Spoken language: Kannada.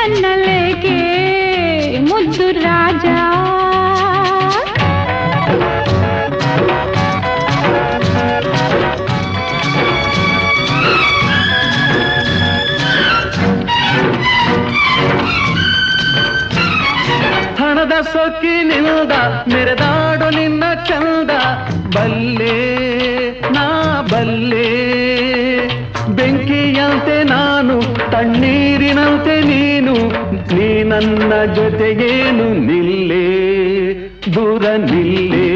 ನನ್ನಲೇಕೆ ಮುದ್ದು ರಾಜ ಹಣದ ಸೊಕ್ಕಿನಿಂದ ಮೆರೆದಾಡು ನಿನ್ನ ಚಂದ ಬಲ್ಲೆ ನಾ ಬಲ್ಲೆ ಬೆಂಕಿಯಂತೆ ನಾನು ತಣ್ಣೀರಿನಂತೆ ನೀನು ನೀ ನನ್ನ ಜೊತೆಗೇನು ನಿಲ್ಲೇ ದೂರ ನಿಲ್ಲೇ